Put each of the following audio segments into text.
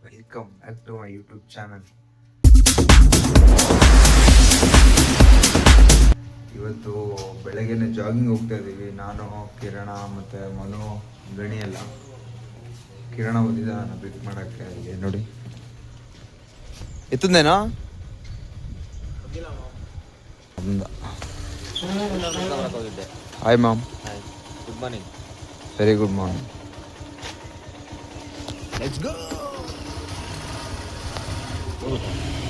Welcome back to my YouTube channel. ಇವತ್ತು ಬೆಳಗ್ಗೆನೆ jogging ಹೋಗ್ತಾ ಇದ್ದೀವಿ. ನಾನು, ಕಿರಣ ಮತ್ತು ಮನು, ಗಣಿ ಎಲ್ಲ. ಕಿರಣ ಬಂದಿದ್ದ ನಾನು ಪಿಕ್ ಮಾಡೋಕ್ಕೆ. ಇಲ್ಲಿ ನೋಡಿ ಎತ್ತಂದೇನೋ hi ma'am. Good morning. Very good morning. Let's go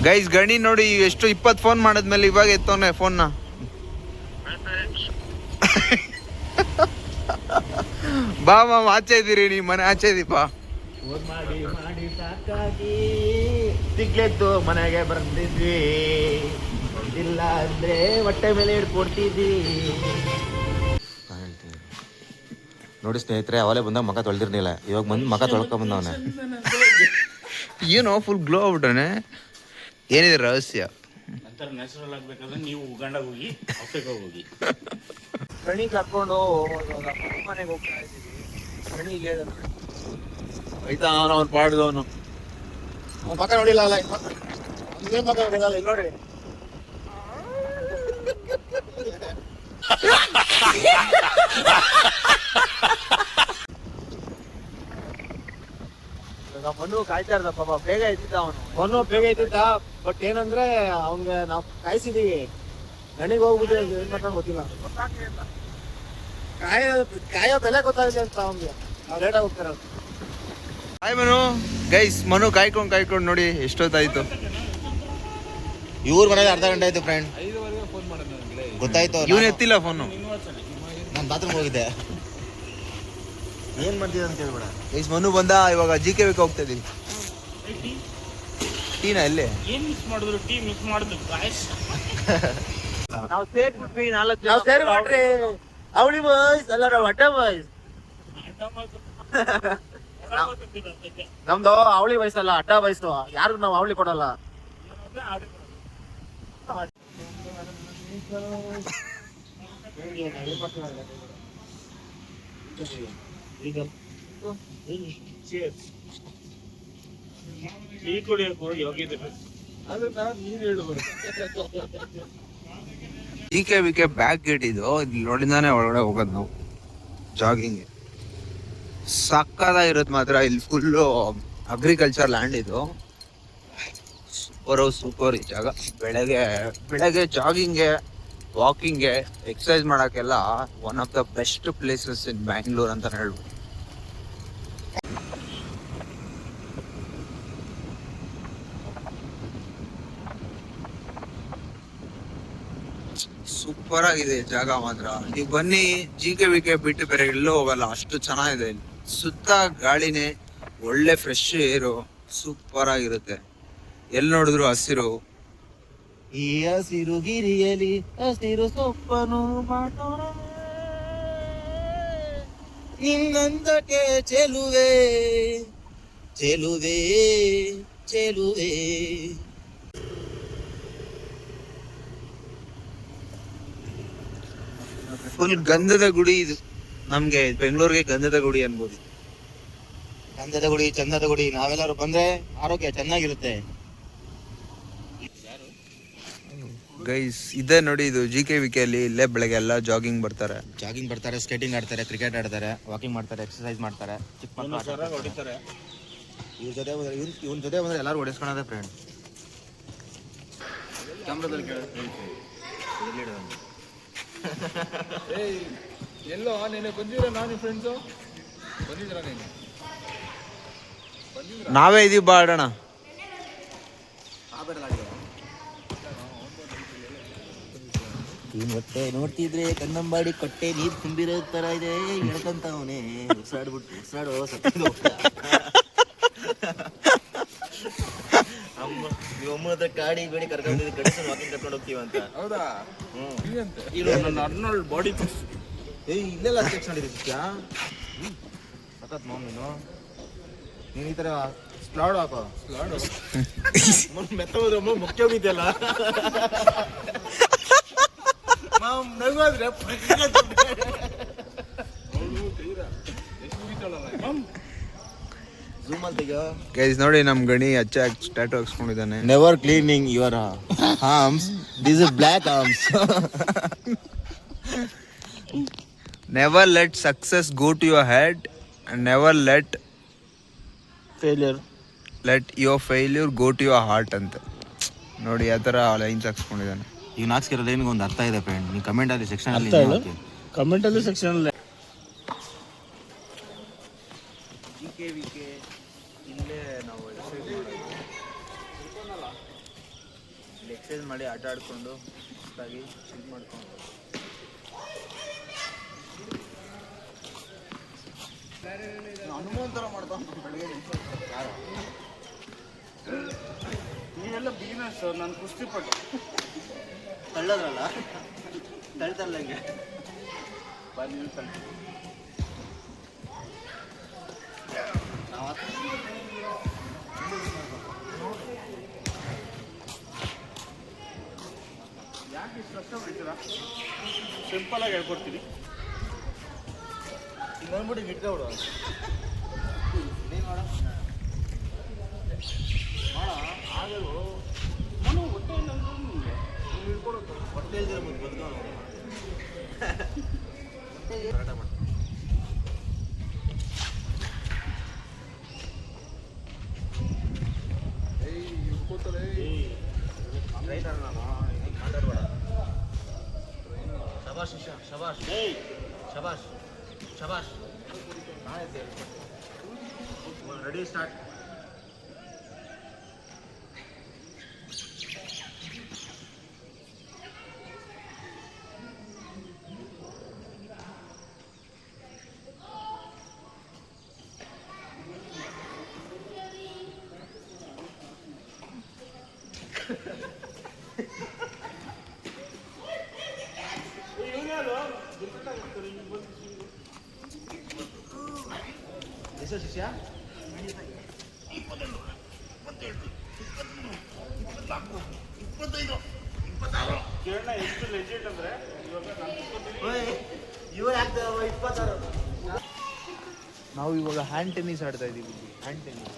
guys. ಗಣಿ ನೋಡಿ ಎಷ್ಟು 20 ಫೋನ್ ಮಾಡಿದ್ಮೇಲೆ ಇವಾಗ ಎತ್ತವನೆ ಫೋನ್ನ. ಬಾ ಮಾಮ್, ಆಚೆ ಇದ್ದೀರಿ, ನೀ ಮನೆ ಆಚೆ ಇದೀಪ. ಫೋನ್ ಮಾಡಿ ಮಾಡಿ ಸಾಕಾಗಿ ಸಿಗ್ಲೆದ್ದು ಮನೆಗೆ ಬಂದಿದ್ವಿ. ಇಲ್ಲ ಅಂದ್ರೆ ಹೊಟ್ಟೆ ಮೇಲೆ ಹಿಡ್ಕೊಡ್ತಿದ್ವಿ. ನೋಡಿ ಸ್ನೇಹಿತರೆ, ಅವಲೇ ಬಂದಾಗ ಮಗ ತೊಳೆದಿರ್ಲಿಲ್ಲ, ಇವಾಗ ಬಂದು ಮಗ ತೊಳ್ಕೊಂಡ್ ಬಂದವನೆ. ಏನೋ ಫುಲ್ ಗ್ಲೋ ಆಗ್ಬಿಟ್ಟಾನೆ. ಏನಿದೆ ರಹಸ್ಯ? ನಂತರ ನ್ಯಾಚುರಲ್ ಆಗ್ಬೇಕಾದ್ರೆ ನೀವು ಉಗಾಂಡ ಹೋಗಿ ಆಫ್ರಿಕಾ ಹೋಗಿ. ಗಣಿ ಕರ್ಕೊಂಡು ಮನೆಗೆ ಹೋಗ್ತಾ ಇದ್ದೀವಿ. ಗಣಿಗೆ ಆಯ್ತಾ, ಅವ್ನು ಪಾಡ್ದವನು ಪಕ್ಕ ನೋಡಿಲ್ಲ ಅಲ್ಲ, ಒಂದೇ ಪಕ್ಕ ನೋಡಿಲ್ಲ. ಇಲ್ಲಿ ನೋಡಿ, ಮನು ಕಾಯ್ತಾ ಇರ್ದ ಪಾಪ. ಬೇಗ ಇದ್ದಿದ್ದ ಅವನು, ಮನು ಬೇಗ ಇದ್ದಿದ್ದ. ಬಟ್ ಏನಂದ್ರೆ ಅವ್ನಿಗೆ ನಾವು ಕಾಯಿಸಿದೀವಿ. ಗಣಿಗೆ ಹೋಗ್ಬಿಟ್ಟು ಏನ್ ಮಾಡ್ಕೊಂಡು ಗೊತ್ತಿಲ್ಲ. ಕಾಯೋ ಬೆಲೆ ಗೊತ್ತಾಗಿದೆ ಅಂತ ಅವ್ನಿಗೆ. ನಾವು ಲೇಟಾಗಿ ಹೋಗ್ತಾರ. ಹಾಯ್ ಮನು. ಗೈಸ್, ಮನು ಕಾಯ್ಕೊಂಡು ನೋಡಿ ಎಷ್ಟೊತ್ತಾಯ್ತು. ಇವ್ರ ಮನೇಲಿ ಅರ್ಧ ಗಂಟೆ ಆಯ್ತು ಫ್ರೆಂಡ್. ಗೊತ್ತಾಯ್ತು. ಇವನು ಎತ್ತಿಲ್ಲ ಫೋನು. ನಾನು ಬಾತ್ರೂಮ್ ಹೋಗಿದ್ದೆ. ಏನ್ ಮಾಡ್ತಿದ್ದೆ ಅಂತ ಹೇಳ್ಬೇಡ. ಗೈಸ್, ಮನು ಬಂದ. ಇವಾಗ GK ಹೋಗ್ತಾ ಇದೀವಿ. ಟೀನಾ ಎಲ್ಲಿ? ಏನ್ ಮಿಸ್ ಮಾಡಿದ್ರು? ಟೀ ಮಿಸ್ ಮಾಡಿದ್ರು ಗಾಯ್ಸ್. ನಾವು ಸೇರ್ಬಿಟ್ವಿ 4 ಜನ. ಸೇರ್ಬಿಟ್ರಿ ಅವಳಿ ಬಾಯ್ಸ್ ಅಲ್ಲ, ನಾವು ಅಡ್ಡ ಬಾಯ್ಸ್. ನಮ್ದು ಅವಳಿ ವಯಸ್ಸಲ್ಲ, ಅಡ್ಡ ವಯಸ್ಸು. ಯಾರು ನಾವು ಅವಳಿ ಕೊಡಲ್ಲ. ಟೀ ಕುಡಿಯೋಕೆ ಯೋಗಿದ್ರೆ GK ಬ್ಯಾಕ್ ಗೇಟ್ ಇದು. ಇಲ್ಲಿ ನೋಡಿದಾನೆ ಒಳಗಡೆ ಹೋಗೋದು ನಾವು ಜಾಗಿಂಗ್. ಸಕ್ಕದಾಗಿರುತ್ತೆ ಮಾತ್ರ. ಇಲ್ಲಿ ಫುಲ್ಲು ಅಗ್ರಿಕಲ್ಚರ್ ಲ್ಯಾಂಡ್ ಇದು. ಸೂಪರ್ ಈ ಜಾಗ. ಬೆಳಗ್ಗೆ ಜಾಗಿಂಗ್ಗೆ, ವಾಕಿಂಗ್ಗೆ, ಎಕ್ಸರ್ಸೈಸ್ ಮಾಡೋಕ್ಕೆಲ್ಲ one of the best places in Bangalore ಅಂತ ಹೇಳ್ಬೋದು. ಸೂಪರ್ ಆಗಿದೆ ಜಾಗ ಮಾತ್ರ. ನೀವು ಬನ್ನಿ, GK ಬಿಟ್ಟು ಬೇರೆ ಎಲ್ಲೂ ಹೋಗಲ್ಲ, ಅಷ್ಟು ಚೆನ್ನಾಗಿದೆ. ಇಲ್ಲಿ ಸುತ್ತ ಗಾಳಿನೇ, ಒಳ್ಳೆ ಫ್ರೆಶ್ ಏರು, ಸೂಪರ್ ಆಗಿರುತ್ತೆ. ಎಲ್ಲಿ ನೋಡಿದ್ರು ಹಸಿರು. ಈ ಹಸಿರು ಗಿರಿಯಲಿ ಹಸಿರು ಸೊಪ್ಪನು ಮಾಡೋಣ, ನಿನ್ನಂದಕ್ಕೆ ಚೆಲುವೆ ಚೆಲುವೆ ಚೆಲುವೆ. ಫುಲ್ ಗಂಧದ ಗುಡಿ ಇದು. ನಮ್ಗೆ ಬೆಂಗಳೂರಿಗೆ ಗಂಧದ ಗುಡಿ ಅನ್ಬೋದು. ಗಂಧದ ಗುಡಿ, ಚಂದದ ಗುಡಿ. ನಾವೆಲ್ಲರೂ ಬಂದ್ರೆ ಆರೋಗ್ಯ ಚೆನ್ನಾಗಿರುತ್ತೆ. ಗೈಸ್, ಇದೇ ನೋಡಿ, ಇದು GK ಅಲ್ಲಿ. ಇಲ್ಲೇ ಬೆಳಗ್ಗೆ ಎಲ್ಲ ಜಾಗಿಂಗ್ ಬರ್ತಾರೆ, ಸ್ಕೇಟಿಂಗ್ ಆಡ್ತಾರೆ, ಕ್ರಿಕೆಟ್ ಆಡ್ತಾರೆ, ವಾಕಿಂಗ್ ಮಾಡ್ತಾರೆ, ಎಕ್ಸರ್ಸೈಸ್ ಮಾಡ್ತಾರೆ. ಚಿಕ್ಕ ಮಕ್ಕಳು ಹೊಡಿತಾರೆ. ಇವನ್ ಜೊತೆ ಬಂದ್ರೆ ಎಲ್ಲಾರು ಹೊಡೆಸ್ಕೊಳೋದೇ ಫ್ರೆಂಡ್. ಎಲ್ಲೋ ನೀನು ಬಂದಿರ, ನಾನು ಫ್ರೆಂಡ್ಸು ಬಂದಿದ್ರ, ನೀನು ನಾವೇ ಇದೀವಿ, ಬಾ ಆಡೋಣ. ಹೊಟ್ಟೆ ನೋಡ್ತಿದ್ರೆ ಕನ್ನಂಬಾಡಿ ಕೊಟ್ಟೆ ನೀರ್ ತುಂಬಿರೋ ತರ ಇದೆ. ಹೇಳ್ಕಂತವನೇ ಉಸಾಡು ನಿಮ್ಮ ಹತ್ರ ಕಾಡಿ ಬೇಡಿ ಕರ್ಕೊಂಡು ಗಡಿಸನ್ ವಾಕಿಂಗ್ ಕರ್ಕೊಂಡು ಹೋಗ್ತೀವಿ ಅಂತ. ಹೌದಾ? ಇದು ನನ್ನ ಅರ್ನಾಲ್ಡ್ ಬಾಡಿ. ಇಲ್ಲೆಲ್ಲ ಚೆಕ್ ಮಾಡಿದ್ಯಾ? ಸಖತ್ ಮಾಮ್. ನೀನು ಈ ತರ ಸ್ಲಾಡ್ ಹಾಕೋ. ಮೆತ್ತ ಹೋದ್ರೆ ಮುಖ್ಯ ಹೋಗಿದ್ಯಲ್ಲ ಮಾಮ್. ನಗೋದ್ರೆ ಝೂಮ್ ಅಲ್ಲಿ ತೆಗಿಯೋ. ಗೈಸ್ ನೋಡಿ ನಮ್ ಗಣಿ ಅಚ್ಚ ಟ್ಯಾಟೂ ಹಾಕ್ಸ್ಕೊಂಡಿದ್ದಾನೆ. Never cleaning your arms. This is black arms. Never let success go to your head and never let your failure go to your heart ಅಂತ ನೋಡಿ ಆ ಥರ ಲೈನ್ಸ್ ಹಾಕ್ಸ್ಕೊಂಡಿದ್ದಾನೆ. ಈಗ ನಾಚಿಕೆರೋ ಲೈನ್ಗೆ ಒಂದು ಅರ್ಥ ಇದೆ ಫ್ರೆಂಡ್. ನೀವು ಕಮೆಂಟ್ ಅಲ್ಲಿ ಸೆಕ್ಷನ್ ಅಲ್ಲಿ ಕಮೆಂಟಲ್ಲಿ ಸೆಕ್ಷನ್ ಇಲ್ಲೇ ನಾವು ಎಕ್ಸರ್ಸೈಸ್ ಮಾಡಿ ಆಟ ಆಡ್ಕೊಂಡು ಸುಸ್ತಾಗಿ ಚಿಲ್ ಮಾಡ್ಕೊಂಡು ಹನುಮಾನ್ ಥರ ಮಾಡ್ತಾ ಬೆಳಗ್ಗೆ ನೀವೆಲ್ಲ ಬಿಗಿನರ್ಸ್. ನಾನು ಕುಸ್ತಿ ಪಟ್ಟು ತಳ್ಳದ್ರಲ್ಲ ತಳ್ತಲ್ಲಂಗೆ ನೀವು ತಳ್ಳಿ. ಯಾಕೆ ಇಷ್ಟು ಕಷ್ಟ ಬಿಡ್ತೀರಾ? ಸಿಂಪಲ್ ಆಗಿ ಹೇಳ್ಕೊಡ್ತೀನಿ. ಇನ್ನೊಂದ್ಬಿಟ್ಟು ಇಟ್ಕೊಬಿಡು. ಹೊಟ್ಟೆ ಇಲ್ದಿರೋ ಬದುಕೋಣ. ಶಬಾಷ್ ಶಿಷ್ಯ, ಶಬಾಷ್ ಶಬಾಷ್ ಶಬಾಷ್. Ready start. ಎಷ್ಟು ಶಿಷ್ಯ? ಕಿರಣ ಎಷ್ಟು ಲೆಜೆಂಡ್ ಅಂದ್ರೆ ಇವ್ರು ಆಗ್ತಾವ 26. ನಾವು ಇವಾಗ ಹ್ಯಾಂಡ್ ಟೆನ್ನಿಸ್ ಆಡ್ತಾ ಇದ್ದೀವಿ. ಹ್ಯಾಂಡ್ ಟೆನ್ನಿಸ್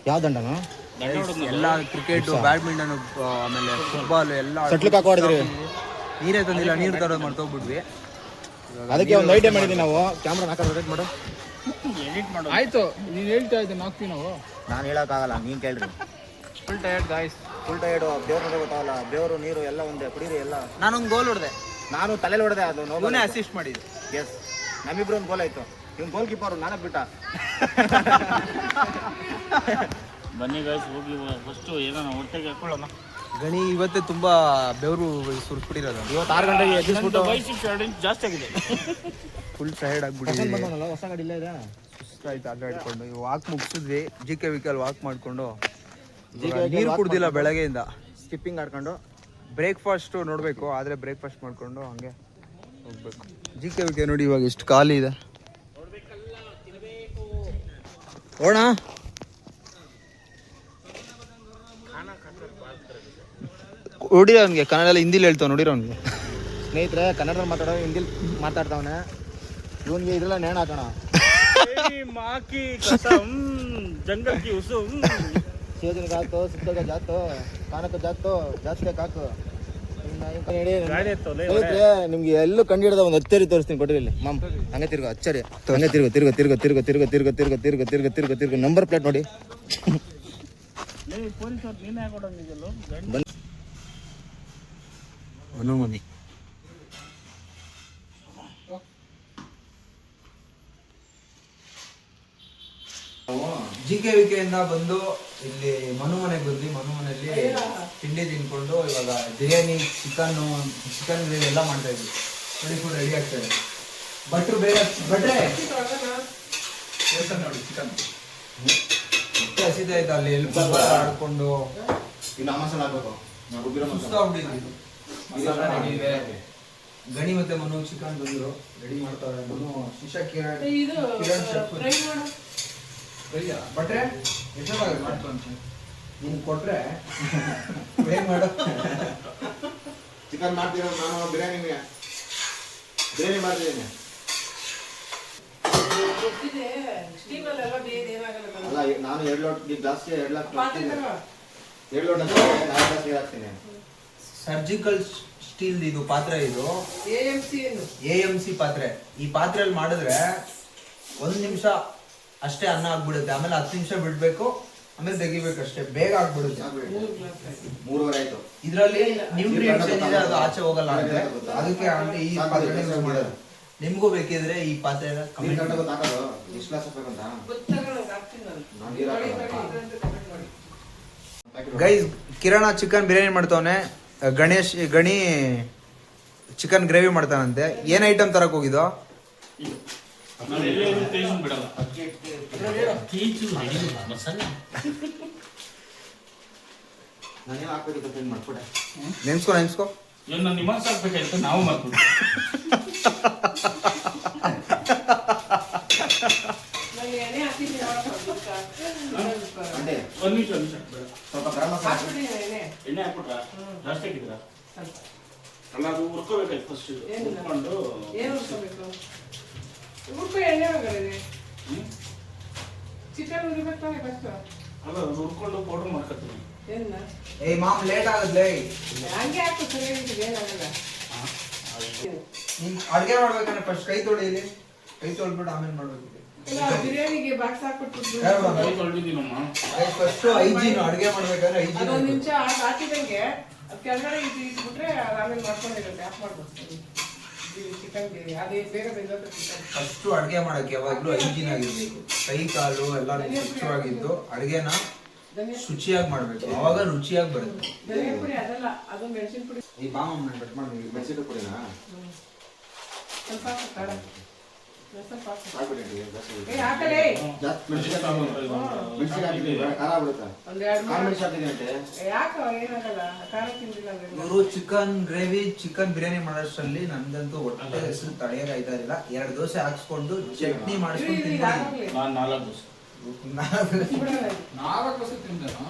ಯಾವ ದಂಡನು? ಎಲ್ಲ ಕ್ರಿಕೆಟ್, ಬ್ಯಾಡ್ಮಿಂಟನ್, ಆಮೇಲೆ ಫುಟ್ಬಾಲ್ ಎಲ್ಲ ಸಟ್ಲಿಕ್ಕೆ ಹಾಕೊಂಡಿದ್ರಿ. ನೀರೇ ತಂದಿಲ್ಲ, ನೀರು ತರೋದು ಮರ್ತೋಗ್ಬಿಟ್ವಿ. ಅದಕ್ಕೆ ಒಂದು ಐಡಿಯಾ ಮಾಡಿದ್ವಿ ನಾವು. ಕ್ಯಾಮ್ರಾ ಹಾಕೋದು ರೆಡಿ ಮಾಡು. ಎಡಿಟ್ ಮಾಡೋದು. ಆಯ್ತು, ನೀನು ಹೇಳ್ತಾ ಇದ್ದೆ ನಾಲ್ಕು ನಾವು. ನಾನು ಹೇಳೋಕ್ಕಾಗಲ್ಲ, ನೀನು ಕೇಳ್ರಿ. Full tired guys. Full tired. ಬೆವ್ರು ಗೊತ್ತಾಗಲ್ಲ. ಬೆವರು ನೀರು ಎಲ್ಲ ಒಂದೇ. ಕುಡೀರಿ ಎಲ್ಲ. ನಾನೊಂದು ಗೋಲ್ ಹೊಡೆದೆ, ನಾನು ತಲೆಲಿ ಹೊಡೆದೆ. ಅದು ನೋವೇ ಅಸಿಸ್ಟ್ ಮಾಡಿದ್ದೆ. ಎಸ್, ನಮ್ಮಿಬ್ರು ಒಂದು ಗೋಲ್ ಆಯ್ತು. ಇವ್ನು ಗೋಲ್ ಕೀಪರ್, ನಾನೇ ಬಿಟ್ಟ. ಬನ್ನಿ ಗಾಯ್ಸ್, ಹೋಗಿ ಫಸ್ಟು ಏನೋ ಹೊಟ್ಟೆಗೆ ಹಾಕೊಳ್ಳೋಣ. ಗಣಿ ಇವತ್ತೇ ತುಂಬಾ ಬೆವರು ಸುರಿಸ್ಬಿಟ್ಟಿರೋದು. ಇವತ್ತು 6 ಗಂಟೆಗೆ ಎದ್ದಿಸ್ಬಿಟ್ಟು ಬೈಸಿಪ್ಸ್ 2 ಇಂಚ್ ಜಾಸ್ತಿ ಆಗಿದೆ. ಫುಲ್ ಟೈರ್ಡ್ ಆಗ್ಬಿಟ್ಟಿದೆ. ಬಂದನಲ್ಲ, ಹೊಸ ಗಾಡಿ ಇಲ್ಲ ಇದೆ. ಸುಸ್ತಾಯ್ತು ಆಟ ಆಡ್ಕೊಂಡು. ವಾಕ್ ಮುಗಿಸಿದ್ವಿ, GK ವಿಕಲ್ ವಾಕ್ ಮಾಡ್ಕೊಂಡು. ನೀರು ಕುಡ್ದಿಲ್ಲ ಬೆಳಗ್ಗೆಯಿಂದ. ಸ್ಕಿಪ್ಪಿಂಗ್ ಆಡ್ಕೊಂಡು ಬ್ರೇಕ್ಫಾಸ್ಟ್ ನೋಡಬೇಕು, ಆದರೆ ಬ್ರೇಕ್ಫಾಸ್ಟ್ ಮಾಡ್ಕೊಂಡು ಹಂಗೆ ಹೋಗ್ಬೇಕು. GK ವಿಕೆ ನೋಡಿ ಇವಾಗ ಎಷ್ಟು ಖಾಲಿ ಇದೆ. ಓಣ ನೋಡಿರೋ ಅವನಿಗೆ ಕನ್ನಡ, ಹಿಂದಿಲಿ ಹೇಳ್ತಾವ ನೋಡಿರೋ ಅವನಿಗೆ. ಸ್ನೇಹಿತರೆ ಕನ್ನಡ ಮಾತಾಡೋ ಹಿಂದಿಲಿ ಮಾತಾಡ್ತಾವನೆ. ಇವನ್ಗೆ ಇದ್ರೆಲ್ಲ ನೇಣು ಹಾಕೋಣ. ಮಾಕಿ ಕಸಂ ಜಂಗಲ್ ಕಿ ಉಸುಂ ಸೇದಿನ ಕಾತು ಸಿದ್ದಾಗ ಜಾತು ಕಾನಕ ಜಾತು ಜಾಸ್ತಿ ಕಾಕು. ಸ್ನೇಹಿತರೆ ನಿಮ್ಗೆ ಎಲ್ಲೂ ಕಂಡು ಹಿಡಿದ ಒಂದು ಅಚ್ಚರಿ ತೋರಿಸ್ತೀನಿ ಕೊಡ್ರಿ ಇಲ್ಲಿ ಮಾಮ್. ಹಂಗೆ ತಿರ್ಗೋ ಅಚ್ಚರಿ, ಹಂಗೆ ತಿರ್ಗೋ ತಿರ್ಗೋ ತಿರ್ಗೋ ತಿರ್ಗೋ ತಿರ್ಗೋ ತಿರ್ಗೋ ತಿರ್ಗೋ ತಿರ್ಗೋ ತಿರ್ಗೋ ತಿರ್ಗೋ ತಿರ್ಗೋ ನಂಬರ್ ಪ್ಲೇಟ್ ನೋಡಿ. ಹನುಮನಿ GKVK ಇಂದ ಬಂದು ಇಲ್ಲಿ ಮನು ಮನೆಗೆ ಬಂದ್ವಿ. ಮನು ಮನೆಯಲ್ಲಿ ತಿಂಡಿ ತಿನ್ಕೊಂಡು ಇವಾಗ ಬಿರಿಯಾನಿ, ಚಿಕನ್ ಗ್ರೇವಿ ಎಲ್ಲ ಮಾಡ್ತಾ ಇದ್ವಿ. ನೋಡಿ ಫುಡ್ ರೆಡಿ ಆಗ್ತಾ ಇದೆ. ಭಟ್ರು ಬೇಗ ಭಟ್ರೆ ನೋಡಿ ಚಿಕನ್ ಹಸಿದ ಅಲ್ಲಿ ಎಲ್ಲಿ ಆಡ್ಕೊಂಡು ಇನ್ನು ಮಸಾಲ ಹಾಕ್ಬೇಕು. ಸುಸ್ತಾಗ್ಬಿಟ್ಟಿದ್ವಿ. ಗಣಿ ಮತ್ತೆ ಮನು ಚಿಕನ್ ಬಂದ್ರು ರೆಡಿ ಮಾಡ್ತಾರೆ. ಮನು ಶಿಶಾ ಕಿರಣ್ ಶೆಫ್. ಭಟ್ರೆ ಎಷ್ಟೊತ್ತಾಗುತ್ತೆ ಮಾಡ್ಕೊಂಡು ನೀನು ಕೊಟ್ರೆ ಬೇಗ ಮಾಡು. ಚಿಕನ್ ಮಾಡ್ತೀರ, ನಾನು ಬಿರಿಯಾನಿ ಮಾಡ್ತಿದ್ದೀನಿ. ಅಲ್ಲ ನಾನು 2 ಲೋಟ ಜಾಸ್ತಿ 2 ಲೋಟ 2 ಲೋಟ 4 ಗ್ಲಾಸ್ ನೀರು ಹಾಕ್ತೀನಿ. ಸರ್ಜಿಕಲ್ ಸ್ಟೀಲ್ ಇದು ಪಾತ್ರೆ. ಇದು AMC ಪಾತ್ರೆ. ಈ ಪಾತ್ರೆಯಲ್ಲಿ ಮಾಡಿದ್ರೆ 1 ನಿಮಿಷ ಅಷ್ಟೇ ಅನ್ನ ಆಗ್ಬಿಡುತ್ತೆ. ಆಮೇಲೆ 10 ನಿಮಿಷ ಬಿಡ್ಬೇಕು, ಆಮೇಲೆ ತೆಗಿಬೇಕು ಅಷ್ಟೇ. ಬೇಗ ಆಗ್ಬಿಡುತ್ತೆ. 3:30 ಆಯ್ತು. ಇದ್ರಲ್ಲಿ ನ್ಯೂಟ್ರಿಯೆಂಟ್ಸ್ ಏನಿದೆ ಅದು ಆಚೆ ಹೋಗಲ್ಲ ಅಂದ್ರೆ ಅದಕ್ಕೆ ಆಂಟಿ ಈ ಪಾತ್ರೆ ಯೂಸ್ ಮಾಡೋದು. ನಿಮ್ಗೂ ಬೇಕಿದ್ರೆ ಈ ಪಾತ್ರೆ ಎಷ್ಟು ಗ್ಲಾಸ್ ಹಾಕ್ಬೇಕಂತ ಗೈಸ್. ಕಿರಣ ಚಿಕನ್ ಬಿರಿಯಾನಿ ಮಾಡ್ತಾವನೆ. ಗಣಿ ಚಿಕನ್ ಗ್ರೇವಿ ಮಾಡ್ತಾನಂತೆ. ಏನ್ ಐಟಮ್ ತರಕ್ ಹೋಗಿದ್ದು? ನಾನು ಎಲ್ಲೇ ಟೇಸ್ಟ್ ಬಿಡಲ್ಲ. ನಾನೇನು ಹಾಕ್ಬೇಕಿತ್ತು ಫ್ರೆಂಡ್ ಮಾಡ್ಕೊಡೆ. ನೆನ್ಸ್ಕೊ ಇವನ್ನ ನಿಮ್ಮನ್ನ ಸಾಕ್ಬೇಕಾಯ್ತು, ನಾವು ಮಾಡ್ತೀವಿ. ಒಂದು ನಿಮಿಷ ಬೇಡ. ಸ್ವಲ್ಪ ಗರಂ ಮಸಾಲ ಎಣ್ಣೆ ಹಾಕ್ಬಿಟ್ರಾ? ಜಾಸ್ತಿ ಹಾಕಿದ್ರಾ? ಅಲ್ಲ ಅದು ಹುರ್ಕೋಬೇಕಾಯ್ತು ಫಸ್ಟ್. ಹುರ್ಕೊಂಡು ಅಲ್ಲ ಅದು ಹುರ್ಕೊಂಡು ಪೌಡರ್ ಮಾಡ್ಕೊತೀನಿ. ಏ ಮಾಮ್ ಲೇಟ್ ಆಗುತ್ತೆ. ನೀನ್ ಅಡ್ಗೆ ಮಾಡ್ಬೇಕಂದ್ರೆ ಫಸ್ಟ್ ಕೈ ತೊಳಿಲಿ. ಕೈ ತೊಳ್ಬಿಟ್ಟು ಆಮೇಲೆ ಮಾಡ್ಬೇಕು. ಬಿರಿಯಾನಿಗೆ ಬಾಕ್ಸ್ ಹಾಕ್ಬಿಟ್ಟು ಕೈ ತೊಳ್ದಿದ್ದೀನಮ್ಮ. First hygiene. ಅಡ್ಗೆ ಮಾಡ್ಬೇಕಾದ್ರೆ ಹೈಜೀನ್. ಅದೊಂದು ನಿಮಿಷ ಹಾಕಿದಂಗೆ ಅದು ಕೆಳಗಡೆ ಇಟ್ಬಿಟ್ರೆ ಆಮೇಲೆ ಮಾಡ್ಕೊಂಡಿರುತ್ತೆ. ಆಫ್ ಮಾಡ್ಬೋದು ಚಿಕನ್ ಅದೇ ಬೇಗ ಬೆಂದೋಗುತ್ತೆ ಚಿಕನ್. ಫಸ್ಟ್ ಅಡ್ಗೆ ಮಾಡಕ್ಕೆ ಯಾವಾಗ್ಲೂ ಹೈಜೀನ್ ಆಗಿರ್ಬೇಕು. ಕೈ ಕಾಲು ಎಲ್ಲ ಸ್ವಚ್ಛವಾಗಿದ್ದು ಅಡ್ಗೆನ ಶುಚಿಯಾಗಿ ಮಾಡ್ಬೇಕು. ಅವಾಗ ರುಚಿಯಾಗಿ ಬರುತ್ತೆ. ಧನಿಯಾ ಪುಡಿ ಅದಲ್ಲ, ಅದು ಮೆಣಸಿನ ಪುಡಿ. ಈ ಬಾಮ ಕಟ್ ಮಾಡಿ ಮೆಣಸಿನ ಪುಡಿನಾ ಸ್ವಲ್ಪ ಹಾಕು, ಖಾರ ಸ್ವಲ್ಪ ಹಾಕು. ಹಾಕ್ಬಿಡಿ. ಏ ಹಾಕಲೇ ಮೆಣಸಿನ ಖಾರ ಆಗ್ಬಿಡುತ್ತಾ? ಒಂದ್ 2 ಕಾಳು ಮೆಣಸು ಹಾಕಿದ್ದೀನಿ. ಯಾಕೆ ಏನಾಗಲ್ಲ, ಖಾರ ತಿಂದಿಲ್ಲ ಅಂದ್ರೆ. ಇವರು ಚಿಕನ್ ಗ್ರೇವಿ ಚಿಕನ್ ಬಿರಿಯಾನಿ ಮಾಡೋಷ್ಟರಲ್ಲಿ ನನ್ಗಂತೂ ಹೊಟ್ಟೆ ಹೆಸರು ತಡೆಯೋಕಾಯ್ತಾ ಇರಲಿಲ್ಲ. 2 ದೋಸೆ ಹಾಕ್ಸ್ಕೊಂಡು ಚಟ್ನಿ ಮಾಡಿಸ್ಕೊಂಡು ತಿಂದ್ಬಿಡಿ. ನಾನು 4 ದೋಸೆ 4 ವರ್ಷ ತಿಂದನು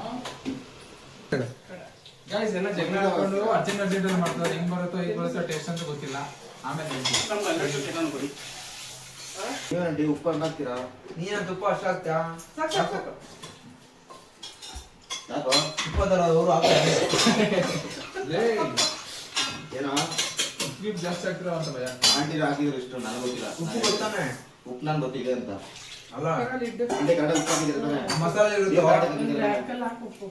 ಗೈಸ್. ಎಲ್ಲ ಜಗಳ ಹಾಕೊಂಡು ಅರ್ಜೆಂಟ್ ಮಾಡ್ತಾರೆ. ಹಿಂಗ್ ಬರುತ್ತೋ ಈಗ ಬರುತ್ತೋ ಟೇಸ್ಟ್ ಅಂತ ಗೊತ್ತಿಲ್ಲ. ಆಮೇಲೆ ನಮ್ಗೆ 2 ಚಿಕನ್ ಕೊಡಿ. ನೀವೇನಂಟಿ ಉಪ್ಪು ಹಾಕ್ತೀರಾ? ನೀನ ತುಪ್ಪ ಅಷ್ಟು ಹಾಕ್ತ್ಯಾ? ಸಾಕು. ಯಾಕೋ ತುಪ್ಪ ತರೋದವ್ರು ಹಾಕ್ತಾರೆ. ಏನೋ ಉಪ್ಪು ಜಾಸ್ತಿ ಆಗ್ತಿರೋ ಅಂತ ಭಯ. ಆಂಟಿ ಹಾಕಿದ್ರು ಇಷ್ಟು ನನಗೆ ಗೊತ್ತಿಲ್ಲ. ಉಪ್ಪು ಗೊತ್ತಾನೆ? ಉಪ್ಪು ನಾನು ಗೊತ್ತಿದೆ ಅಂತ. ಅಲ್ಲ ಆಂಟಿ ಕಡೆ ಉಪ್ಪು ಹಾಕಿದ್ರೆ ಮಸಾಲೆ ಇರುತ್ತೆ. ಹಾಕಲ್ಲ, ಹಾಕು ಉಪ್ಪು.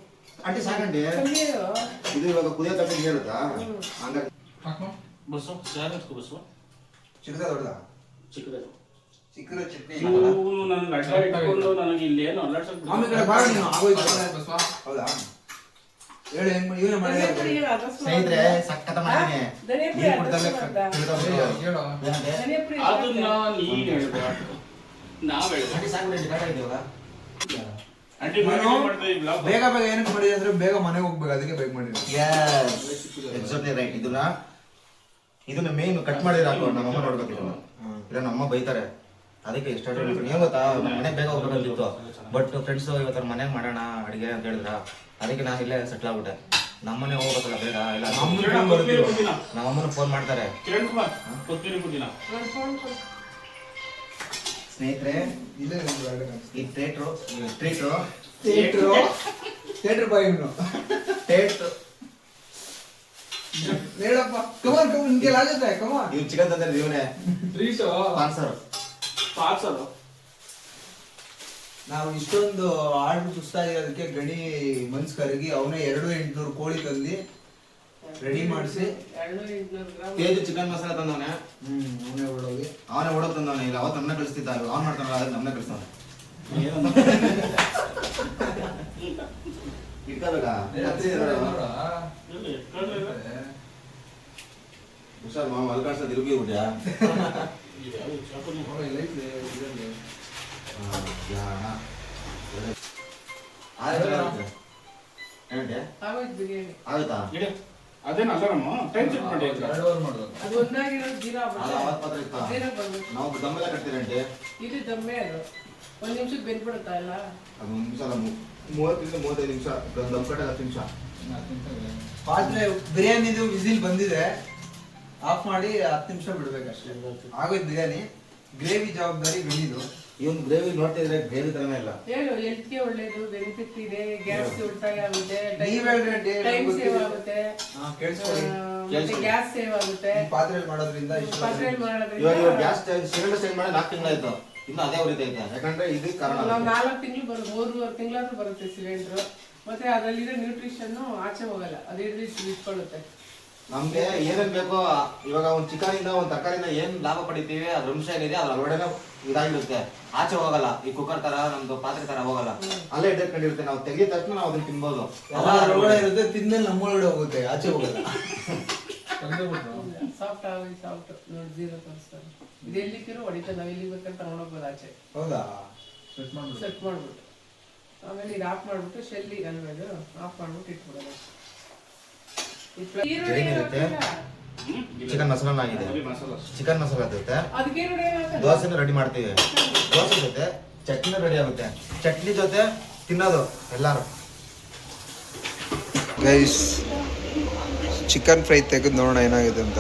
ಆಂಟಿ ಸಾಕಂಡಿ. ಕಮ್ಮಿ ಇರು. ಇದು ಇವಾಗ ಕುದಿಯೋ ತಕ್ಕ ಹೇಳುತ್ತಾ? ಹಂಗಾರೆ ಹಾಕೋ ಬಸ್ಸು ಜಾಗ್ರತೆ ಬಸ್ಸು. ಚಿಕ್ಕದ ದೊಡ್ಡದ? ಚಿಕ್ಕದು ಚಿಕ್ಕದ ಚಟ್ನಿ. ಇವನು ನನಗೆ ಅಡ್ಡ ಇಟ್ಕೊಂಡು ನನಗೆ ಇಲ್ಲಿ ಏನು ಅಲ್ಲಾಡ್ಸಕ್ ಆಮೇಲೆ ಕಡೆ ಬಾ ನೀನು ಆಗೋಯ್ತು. ಬಸ್ವಾ ಹೌದಾ? ಹೇಳು ಹೆಂಗ್ ಇವನೇ ಧನಿಯಾ ಮಾಡಿದ್ರೆ ಪುಡಿ ಏನು ಅದಷ್ಟು ಸ್ನೇಹಿತರೆ ಸಕ್ಕತ್ತ ಮಾಡಿದ್ದೀನಿ. ಧನಿಯಾ ಪುಡಿ ನೀರು ಕುಡ್ದಲ್ಲೇ ಅದಷ್ಟು ಹೇಳು. ಧನಿಯಾ ಪುಡಿ ಅದನ್ನ ನೀನ್ ಹೇಳ್ಬಾರ್ದು, ನಾವ್ ಹೇಳ್ಬಾರ್ದು. ಆಂಟಿ ಸಾಕು ಬೇಕಾ ಇದೆಯಲ್ಲ? ಆಂಟಿ ಮಾಡ್ತಾ ಇದ್ಲ ಬೇಗ ಬೇಗ ಏನಕ್ಕೆ ಮಾಡಿದೆ ಅಂದ್ರೆ ಬೇಗ ಮನೆಗೆ ಹೋಗ್ಬೇಕು, ಅದಕ್ಕೆ ಬೇಗ ಮಾಡಿದ್ರು. Exactly right. ಇದನ್ನ ಮೇನ್ ಕಟ್ ಮಾಡಿದ್ರೆ ಹಾಕೋ. ನಮ್ಮಮ್ಮ ನೋಡ್ಬೇಕು ಇದನ್ನ. ಇಲ್ಲ ನಮ್ಮಮ್ಮ ಬೈತಾರೆ. ಅದಕ್ಕೆ ಸ್ಟಾರ್ಟ್ ಏನ್ ಗೊತ್ತಾ, ಮನೆಗೆ ಬೇಗ ಹೋಗ್ಬೇಕಂತಿತ್ತು. ಬಟ್ ಫ್ರೆಂಡ್ಸ್ ಇವತ್ತು ಮನೆಗೆ ಮಾಡೋಣ ಅಡಿಗೆ ಅಂತ ಹೇಳಿದ್ರ, ಅದಕ್ಕೆ ನಾನು ಇಲ್ಲೇ ಸೆಟ್ಲ್ ಆಗ್ಬಿಟ್ಟೆ. ನಮ್ಮನೆ ಹೋಗ್ಬೇಕಲ್ಲ ಬೇಡ ಇಲ್ಲ ಕಿರಣ್ ಕೊತ್ಮೀರಿ ಪುದೀನ. ನಮ್ಮಮ್ಮನ ಫೋನ್ ಮಾಡ್ತಾರೆ. ಕಿರಣ್ ಕುಮಾರ್ ಕೊತ್ಮೀರಿ ಪುದೀನ. ನನ್ನ ಫೋನ್ ಕೊಡು. ಸ್ನೇಹಿತರೆ ಇಲ್ಲೇ ನಮ್ದು ಗಾರ್ಡನ್ ಹಾಕ್ಸಿ. ಈ ಥಿಯೇಟ್ರು ಥಿಯೇಟರ್ ಬಾಯ್ ಇವನು. ಥಿಯೇಟ್ರು ಹೇಳಪ್ಪ ಕಮಾನ್ ನಿನ್ಗೆ ಆಗುತ್ತೆ ಕಮಾನ್. ಇವ್ ಚಿಕನ್ ತಂದ್ರೆ ಇವನೇ ಟ್ರೀಟು. ಸ್ಪಾನ್ಸರ್. ಪಾರ್ಸಲ್ ನಾವು ಇಷ್ಟೊಂದು ಆರ್ಡರ್ ಸುಸ್ತಾಗಿರೋದಕ್ಕೆ ಗಣಿ ಮನ್ಸ್ ಕರಗಿ ಅವನೇ 2,800 ಕೋಳಿ ತಂದು ರೆಡಿ ಮಾಡಿಸಿ 200 ಗ್ರಾಮ್ ತೇಜು ಚಿಕನ್ ಮಸಾಲ ತಂದವನೆ. ಅವನೇ ಒಳಗೆ ಅವನೇ ಓಡೋಗ್ ತಂದವನೆ. ಇಲ್ಲ ಅವತ್ತು ನಮ್ಮನ್ನ ಕಳಿಸ್ತಿದ್ದ, ಅವ್ನು ಮಾಡ್ತಾನಲ್ಲ ಅದಕ್ಕೆ ನಮ್ಮನ್ನ ಕಳಿಸ್ತಾನೆ. ಇಟ್ಕೋಬೇಕಾ? ಹುಷಾರ್ ಮಾವ, ಅಲ್ಲಿ ಕಾಣಿಸ್ತದೆ ಇರುಗಿ ಬಿಡ್ಯಾ? ಆಗೋಯ್ತು ಬಿರಿಯಾನಿ. ಆಗುತ್ತಾ? ಅದೇನ ಅಲ್ಲ ನಮ್ಮ ಟೈಮ್ ಚೆಕ್ ಮಾಡಿ. 2 ಅವರ್ ಮಾಡೋದು. ಅದು ಒಂದಾಗಿರೋದು ಜೀರಾ ಅದು ಆಗ್ಬಿಡುತ್ತೆ. ಅವತ್ತು ಮಾತ್ರ ಇತ್ತ. ಜೀರಾ ಬಂದ್ಬಿಟ್ಟು ನಾವು ದಮ್ಮೆಲ್ಲ ಕಟ್ತೀರಂತೆ. ಇದು ದಮ್ಮೆ ಅದು 1 ನಿಮಿಷಕ್ಕೆ ಬೆಂದ್ಬಿಡುತ್ತಾ ಎಲ್ಲ. ಅದು 1 ನಿಮಿಷ ಅಲ್ಲ, 30-35 ನಿಮಿಷ. ದಮ್ ಕಟ್ಟಾಗ 10 ನಿಮಿಷ. ಪಾತ್ರೆ ಬಿರಿಯಾನಿದು ವಿಸಿಲ್ ಬಂದಿದೆ, ಆಫ್ ಮಾಡಿ 10 ನಿಮಿಷ ಬಿಡ್ಬೇಕಷ್ಟೇ. ಆಗೋಯ್ತು ಬಿರಿಯಾನಿ. ಗ್ರೇವಿ ಜವಾಬ್ದಾರಿ ಗಣಿದು. ಇವನ್ ಗ್ರೇವಿ ನೋಡ್ತಿದ್ರೆ ಗ್ರೇವಿ ತರನೇ ಇಲ್ಲ. ಹೇಳು ಹೆಲ್ತ್ಗೆ ಒಳ್ಳೇದು, ಬೆನಿಫಿಟ್ ಇದೆ, ಗ್ಯಾಸ್ ಉಳಿತಾಯ ಆಗುತ್ತೆ, ನೀವ್ ಹೇಳ್ರಿ, ಟೈಮ್ ಸೇವ್ ಆಗುತ್ತೆ, ಕೇಳಿಸ್ಕೊಳ್ಳಿ. ಮತ್ತೆ ಗ್ಯಾಸ್ ಸೇವ್ ಆಗುತ್ತೆ. ಈ ಪಾತ್ರೆಯಲ್ಲಿ ಮಾಡೋದ್ರಿಂದ ಇಷ್ಟು ಪಾತ್ರೆಯಲ್ಲಿ ಇವಾಗ ಮಾಡೋದ್ರಿಂದ ಗ್ಯಾಸ್ ಸಿಲಿಂಡರ್ ಚೇಂಜ್ ಮಾಡಿ 4 ತಿಂಗಳಾಯ್ತು. ಇನ್ನು ಅದೇ ಉರಿತೈತೆ. ಯಾಕಂದ್ರೆ ಇದು ಕಾರಣ. ನಾವು 4 ತಿಂಗಳು ಬರುತ್ತೆ, 3 ತಿಂಗಳಾದ್ರೂ ಬರುತ್ತೆ ಸಿಲಿಂಡರ್. ಮತ್ತೆ ಅದರಲ್ಲಿರೋ ನ್ಯೂಟ್ರಿಷನ್ ಆಚೆ ಹೋಗಲ್ಲ, ಅದು ಹಿಡಿದು ಇಟ್ಕೊಳ್ಳುತ್ತೆ. ನಮ್ಗೆ ಏನೇನ್ ಬೇಕೋ ಇವಾಗ ಒಂದ್ ಚಿಕನಿಂದ ಒಂದ್ ತರಕಾರಿಯಿಂದ ಏನ್ ಲಾಭ ಪಡಿತೀವಿ ಅದ್ರ ಅಂಶ ಏನಿದೆ ಅದ್ರ ಒಳಗಡೆ ಇದಾಗಿರುತ್ತೆ. ಆಚೆ ಹೋಗಲ್ಲ. ಈ ಕುಕ್ಕರ್ ತರ ನಮ್ದು ಪಾತ್ರೆ ತರ ಹೋಗಲ್ಲ, ಅಲ್ಲೇ ಇಟ್ಟಿರುತ್ತೆ. ನಾವು ತೆಗಿದ ತಕ್ಷಣ ನಾವು ಅದನ್ನ ತಿನ್ಬೋದು. ಒಳಗಡೆ ಇರುತ್ತೆ, ತಿಂದಲ್ಲಿ ನಮ್ಮೊಳಗಡೆ ಹೋಗುತ್ತೆ, ಆಚೆ ಹೋಗಲ್ಲ. ಸಾಫ್ಟ್ ಆಗಿ ಸಾಫ್ಟ್ ನೋಡಿ ಜೀರೋ ತೋರಿಸ್ತಾರೆ. ಇದು ಎಲ್ಲಿಕ್ಕಿರೋ ಹೊಡಿತಾ, ನಾವು ಎಲ್ಲಿ ಬೇಕಾದ್ರೆ ತಗೊಂಡೋಗ್ಬೋದು ಆಚೆ. ಹೌದಾ? ಸೆಟ್ ಮಾಡ್ಬಿಡು. ಸೆಟ್ ಮಾಡ್ಬಿಟ್ಟು ಆಮೇಲೆ ಇದು ಆಫ್ ಮಾಡ್ಬಿಟ್ಟು ಶೆಲ್ಲಿ ಅಲ್ವೇದು ಆಫ್ ಮಾಡ್ಬಿಟ್ಟು ಇಟ್ಬಿಡೋದು. ಈರುಳ್ಳಿ ಏನಿರುತ್ತೆ? ಹಾಕ್ತೀರಾ? ಚಿಕನ್ ಮಸಾಲ ಆಗಿದೆ. ಮಸಾಲ ಚಿಕನ್ ಮಸಾಲ ಇರುತ್ತೆ. ಅದಕ್ಕೆ ಈರುಳ್ಳಿ ಹಾಕಲ್ಲ? ದೋಸೆನೂ ರೆಡಿ ಮಾಡ್ತೀವಿ. ದೋಸೆ ಜೊತೆ ಚಟ್ನಿ ರೆಡಿ ಆಗುತ್ತೆ. ಚಟ್ನಿ ಜೊತೆ ತಿನ್ನೋದು ಎಲ್ಲಾರು. ಗೈಸ್, ಚಿಕನ್ ಫ್ರೈ ತೆಗೆದು ನೋಡೋಣ ಏನಾಗಿದೆ ಅಂತ.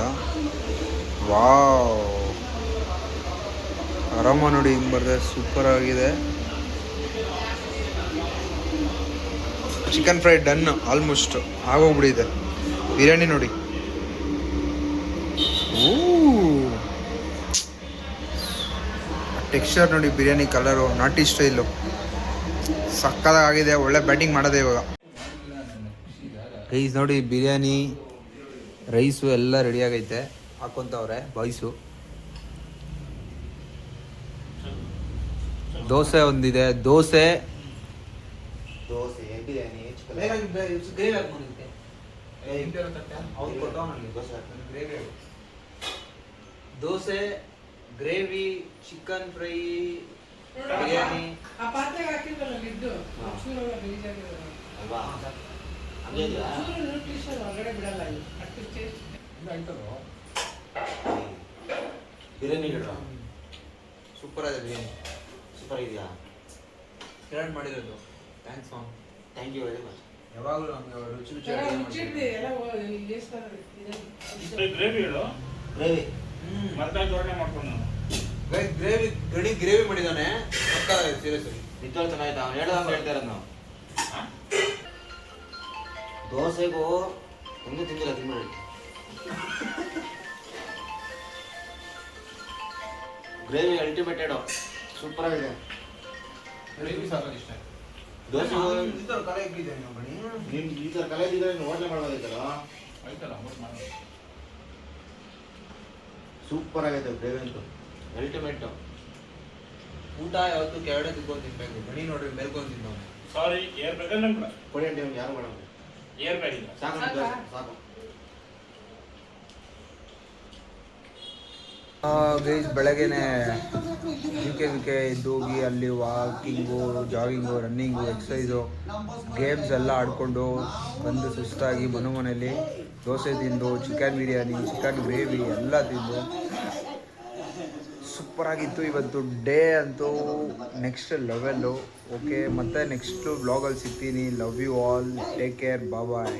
ವಾವ್, ಆರಾಮ ನೋಡಿ ಹಿಂಗೆ ಬರ್ತದೆ, ಸೂಪರ್ ಆಗಿದೆ. ಚಿಕನ್ ಫ್ರೈ ಡನ್, ಆಲ್ಮೋಸ್ಟ್ ಆಗೋಗ್ಬಿಟ್ಟಿದೆ. ಬಿರಿಯಾನಿ ನೋಡಿ, ಟೆಕ್ಸ್ಚರ್ ನೋಡಿ, ಬಿರಿಯಾನಿ ಕಲರು, ನಾಟಿ ಸ್ಟೈಲು ಸಕ್ಕತ್ತಾಗಿದೆ. ಒಳ್ಳೆ ಬ್ಯಾಟಿಂಗ್ ಮಾಡೋದೆ ಇವಾಗ. ಗೈಸ್ ನೋಡಿ, ಬಿರಿಯಾನಿ ರೈಸು ಎಲ್ಲ ರೆಡಿ ಆಗೈತೆ. ಹಾಕೊಂತವ್ರೆ ಬಾಯ್ಸು. ದೋಸೆ ಒಂದಿದೆ. Dosa dosa biryani chicken dosa, gravy, chicken fry, biryani. ಆ ಪಾತ್ರೆಗೆ ಹಾಕಿದ್ರಲ್ಲ ಲಿಡ್ಡು, ಚೂರೆಲ್ಲ ಗಲೀಜಾಗಿರೋದು. ಅಲ್ವಾ? ಹಂಗೆ ಇದೆಯಾ? ಚೂರು ನ್ಯೂಟ್ರಿಷನ್ ಹೊರಗಡೆ ಬಿಡಲ್ಲ ಇಲ್ಲಿ. ಅಷ್ಟು ಟೇಸ್ಟ್. ಬಿರಿಯಾನಿ ಗಿಡ ಸೂಪರ್ ಆಗಿದೆ ಬಿರಿಯಾನಿ. ಸೂಪರ್ ಇದೆಯಾ? ಕಿರಣ್ ಮಾಡಿರೋದು. Thanks mom. Thank you very much. ಯಾವಾಗಲೂ ನಮ್ಗೆ ರುಚಿ ರುಚಿ ಎಲ್ಲ ಅಡುಗೆ ಮುಚ್ಚಿಡ್ರಿ, ಎಲ್ಲ ಬೇಯಿಸ್ತಾರೆ. ಗ್ರೇವಿ ಹೇಳು. ಗ್ರೇವಿ ಮರ್ಕಾಯಿ ಜೋಡಣೆ ಮಾಡ್ಕೊಂಡು ನಾನು. ಗ್ರೇವಿ ಗಣಿ ಗ್ರೇವಿ ಮಾಡಿದಾನೆ. ಸೀರಿಯಸ್ಲಿ ನಿಜವಾಗ್ಲೂ ಚೆನ್ನಾಗಿತ್ತು. ಅವ್ನು ಹೇಳ್ದಂಗೆ ಹೇಳ್ತಾ ಇರೋದು ನಾವು. ದೋಸೆಗೂ ಒಂದು ತಿಂದಿಲ್ಲ, ತಿನ್ಬೇಡಿ. ಗ್ರೇವಿ ಅಲ್ಟಿಮೇಟೆಡ್, ಸೂಪರ್ ಆಗಿದೆ. ಗ್ರೇವಿ ಸಾಕೋದು ಇಷ್ಟ. ದೋಸೆ ಕಲೆ ಇಟ್ಟಿದ್ದೆ ನೀವು ಗಣಿ. ನೀನು ಈ ಥರ ಕಲಿಯಿದ್ರೆ ನೀನು ಹೋಟ್ಲೆ ಮಾಡ್ಬೋದೈತಲ್ಲ. ಆಯ್ತಲ್ಲ ಅಮೌಂಟ್ ಮಾಡೋದು. ಸೂಪರ್ ಆಗೈತೆ ಗ್ರೇವಿ ಅಂತೂ, ಅಲ್ಟಿಮೇಟ್. ಊಟ ಯಾವತ್ತು ಕೆಳಗಡೆ ತಿನ್ಕೊಂಡು ತಿನ್ಬೇಕು. ಗಣಿ ನೋಡ್ರಿ ಮೇಲ್ಕೊಂಡು ತಿನ್ನೋನು. ಸಾರಿ ಏರ್ ಬೇಕಂದ್ರೆ ಕೂಡ ಕೊಡಿ ಅಂತ ಯಾರು ಮಾಡೋದು. ಏರ್ ಬೇಕಿಲ್ಲ. ಸಾಕು ಸಾಕಾ? ಸಾಕು. ಗೈಸ್, ಬೆಳಗ್ಗೆನೆ ಕೆ ಎದ್ದು ಹೋಗಿ ಅಲ್ಲಿ walking, jogging, running, exercise, games ಎಲ್ಲ ಆಡಿಕೊಂಡು ಬಂದು ಸುಸ್ತಾಗಿ ಮನೆಯಲ್ಲಿ ದೋಸೆ ತಿಂದು, ಚಿಕನ್ ಬಿರಿಯಾನಿ, ಚಿಕನ್ ಗ್ರೇವಿ ಎಲ್ಲ ತಿಂದು ಸೂಪರ್ ಆಗಿತ್ತು ಇವತ್ತು ಡೇ ಅಂತೂ ನೆಕ್ಸ್ಟ್ ಲೆವೆಲ್ಲು. ಓಕೆ, ಮತ್ತೆ ನೆಕ್ಸ್ಟ್ ವ್ಲಾಗಲ್ಲಿ ಸಿಗ್ತೀನಿ. Love you all, take care, bye.